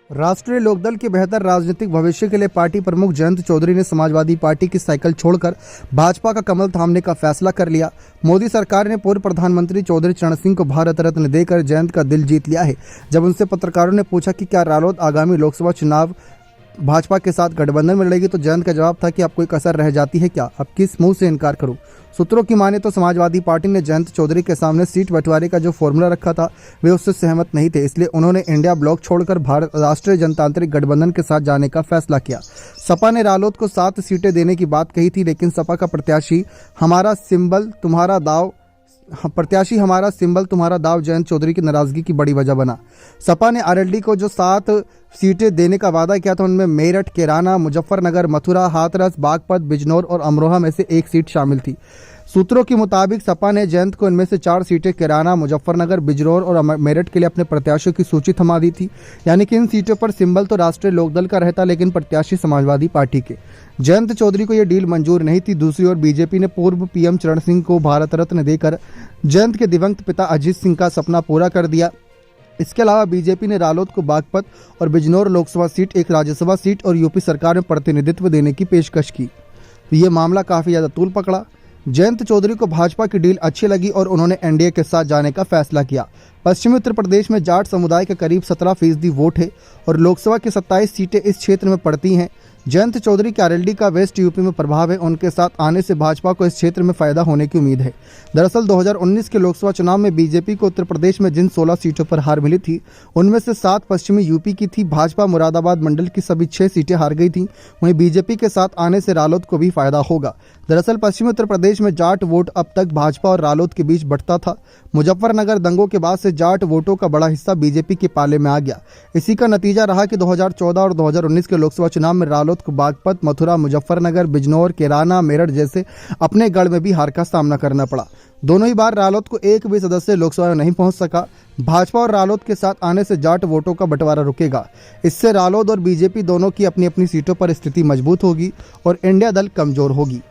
राष्ट्रीय लोकदल के बेहतर राजनीतिक भविष्य के लिए पार्टी प्रमुख जयंत चौधरी ने समाजवादी पार्टी की साइकिल छोड़कर भाजपा का कमल थामने का फैसला कर लिया। मोदी सरकार ने पूर्व प्रधानमंत्री चौधरी चरण सिंह को भारत रत्न देकर जयंत का दिल जीत लिया है। जब उनसे पत्रकारों ने पूछा कि क्या रालोद आगामी लोकसभा चुनाव भाजपा के साथ गठबंधन में लड़ेगी, तो जयंत का जवाब था कि अब कोई कसर रह जाती है क्या, अब किस मुंह से इनकार करूं। सूत्रों की माने तो समाजवादी पार्टी ने जयंत चौधरी के सामने सीट बंटवारे का जो फॉर्मूला रखा था वे उससे सहमत नहीं थे, इसलिए उन्होंने इंडिया ब्लॉक छोड़कर भारत राष्ट्रीय जनतांत्रिक गठबंधन के साथ जाने का फैसला किया। सपा ने रालोद को 7 सीटें देने की बात कही थी, लेकिन सपा का प्रत्याशी हमारा सिंबल तुम्हारा दाव जयंत चौधरी की नाराजगी की बड़ी वजह बना। सपा ने आरएलडी को जो 7 सीटें देने का वादा किया था उनमें मेरठ, कैराना, मुजफ्फरनगर, मथुरा, हाथरस, बागपत, बिजनौर और अमरोहा में से एक सीट शामिल थी। सूत्रों के मुताबिक सपा ने जयंत को इनमें से 4 सीटें कैराना, मुजफ्फरनगर, बिजनौर और मेरठ के लिए अपने प्रत्याशियों की सूची थमा दी थी। यानी कि इन सीटों पर सिंबल तो राष्ट्रीय लोकदल का रहता, लेकिन प्रत्याशी समाजवादी पार्टी के। जयंत चौधरी को यह डील मंजूर नहीं थी। दूसरी ओर बीजेपी ने पूर्व पीएम चरण सिंह को भारत रत्न देकर जयंत के दिवंगत पिता अजीत सिंह का सपना पूरा कर दिया। इसके अलावा बीजेपी ने रालोद को बागपत और बिजनौर लोकसभा सीट, एक राज्यसभा सीट और यूपी सरकार में प्रतिनिधित्व देने की पेशकश की। तो ये मामला काफ़ी ज़्यादा तूल पकड़ा। जयंत चौधरी को भाजपा की डील अच्छी लगी और उन्होंने एनडीए के साथ जाने का फैसला किया। पश्चिमी उत्तर प्रदेश में जाट समुदाय के करीब 17% वोट है और लोकसभा की 27 सीटें इस क्षेत्र में पड़ती हैं। जयंत चौधरी के आरएलडी का वेस्ट यूपी में प्रभाव है, उनके साथ आने से भाजपा को इस क्षेत्र में फायदा होने की उम्मीद है। दरअसल 2019 के लोकसभा चुनाव में बीजेपी को उत्तर प्रदेश में जिन 16 सीटों पर हार मिली थी उनमें से 7 पश्चिमी यूपी की थी। भाजपा मुरादाबाद मंडल की सभी 6 सीटें हार गई थी। वहीं बीजेपी के साथ आने से रालोद को भी फायदा होगा। दरअसल पश्चिमी उत्तर प्रदेश में जाट वोट अब तक भाजपा और रालोद के बीच बंटता था। मुजफ्फरनगर दंगों के बाद से जाट वोटों का बड़ा हिस्सा बीजेपी के पाले में आ गया। इसी का नतीजा रहा कि 2014 और 2019 के लोकसभा चुनाव में रालोद को बागपत, मथुरा, मुजफ्फरनगर, बिजनौर, कैराना, मेरठ जैसे अपने गढ़ में भी हार का सामना करना पड़ा। दोनों ही बार रालोद को एक भी सदस्य लोकसभा में नहीं पहुंच सका। भाजपा और रालोद के साथ आने से जाट वोटों का बंटवारा रुकेगा। इससे रालोद और बीजेपी दोनों की अपनी अपनी सीटों पर स्थिति मजबूत होगी और इंडिया दल कमजोर होगी।